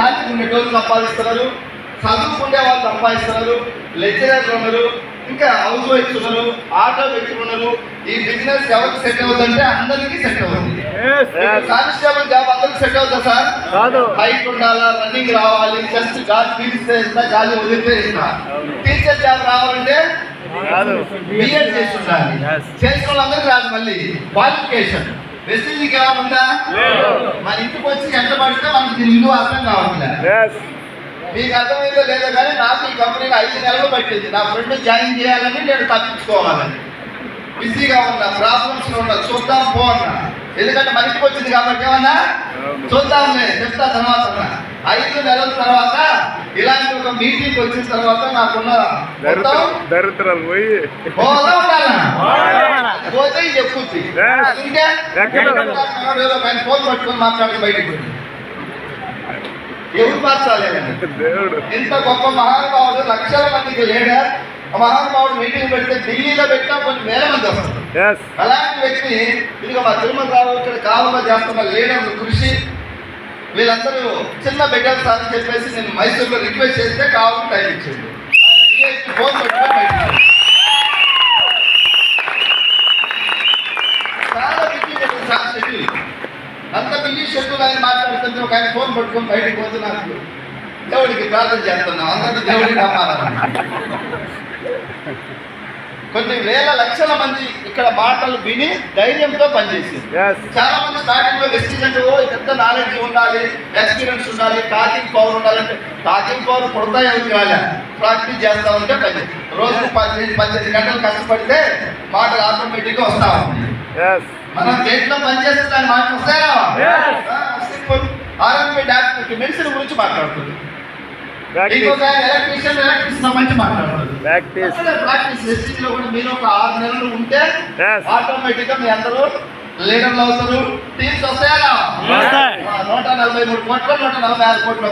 ఖాళీ ఉండేటోళ్ళు సంపాదిస్తున్నారు, చదువుకునే వాళ్ళు సంపాదిస్తున్నారు, లెక్చరర్లు ఉన్నారు, ఇంకా హౌస్ వైఫ్స్ ఉన్నారు, ఆటో వ్యక్తులు ఉన్నారు. ఈ బిజినెస్ ఎవరికి సెట్ అవుతుందంటే అందరికీ సెట్ అవుతుంది. కానిస్టేబుల్ జాబ్ అందరికి సెట్ అవుతుందా సార్? హైట్ ఉండాలా, రన్నింగ్ రావాలి, జస్ట్ గాలి పీలిస్తే ఇస్తా, గాలి వదిలితే ఇస్తా. టీచర్ జాబ్ రావాలంటే బిఎడ్ చేసి ఉండాలి. చేసిన వాళ్ళందరికీ రాదు. మళ్ళీ క్వాలిఫికేషన్ వెస్టింగ్కి ఏమన్నా మన ఇంటికి వచ్చి ఎంత పడితే మనకి దీని విలువ అర్థం కావట్లేదు. మీకు అర్థమైందో లేదో కానీ నాకు ఈ కంపెనీలో 5 నెలలు పట్టింది. నా ఫ్రెండ్ జాయిన్ చేయాలని నేను తప్పించుకోవాలని బిజీగా ఉన్నా, ప్రాబ్లమ్స్ ఉన్నా, చూద్దాం పో అన్నా. ఎందుకంటే మన ఇంటికి వచ్చింది కాబట్టి ఏమన్నా చూద్దాంలే, చెప్తా తర్వాత. 5 నెలల తర్వాత ఇలాంటి ఒక మీటింగ్ వచ్చిన తర్వాత నాకున్న దరిద్రాలు పోతే చెప్పుద్ది. ఇంకా ఫోన్ పట్టుకొని మాట్లాడి బయటకు ఎవరు మార్చాలి? ఇంత గొప్ప మహానుభావుడు, లక్షల మందికి లీడర్. మహానుభావుడు మీటింగ్ పెడితే ఢిల్లీలో పెట్టినా కొన్ని వేల మంది వస్తారు. అలాంటి వ్యక్తి ఇదిగో మా తిరుమలరావు ఇక్కడ కాలంలో చేస్తున్న లీడర్లు కృషి, వీళ్ళందరూ చిన్న బిడ్డలు సార్ అని చెప్పేసి నేను మైసూర్లో రిక్వెస్ట్ చేస్తే కావాలని టైం ఇచ్చింది. ఫోన్ పెట్టుకొని చాలా బిజీ సార్ షెడ్యూల్, అంత బిజీ షెడ్యూల్ ఆయన మాట్లాడుతుంటే ఒక ఆయన ఫోన్ పట్టుకొని బయటకు పోతే నాకు దేవుడికి ప్రార్థన చేస్తున్నాం, అందరికీ దేవుడికి నమ్మాలని. కొన్ని వేల లక్షల మంది ఇక్కడ మాటలు విని ధైర్యంతో పనిచేసింది. చాలా మంది స్టార్టింగ్ లో వెస్టిజెంట్ ఎంత నాలెడ్జ్ ఉండాలి, ఎక్స్పీరియన్స్ ఉండాలి, టాకింగ్ పవర్ ఉండాలంటే టాకింగ్ పవర్ కొడతా ఎవరికి రాలే, ప్రాక్టీస్ చేస్తా ఉంటే పని. రోజుకు 18 గంటలు కష్టపడితే మాటలు ఆటోమేటిక్ గా వస్తా ఉంది. మనం గేట్లో పనిచేస్తే దాని మాటలు వస్తాయా? సింపుల్. ఆర్ఎంపీ డాక్టర్ మెడిసిన్ గురించి మాట్లాడుతుంది, ఎలక్ట్రీషియన్ మంచి మాట్లాడుతుంది. ప్రాక్టీస్ వెస్టింగ్ లో కూడా మీరు ఒక 6 నెలలు ఉంటే ఆటోమేటిక్ గా మీ అందరూ లీడర్లు అవుతారు. టీమ్స్ వస్తాయా? 143 కోట్లు 146 కోట్ల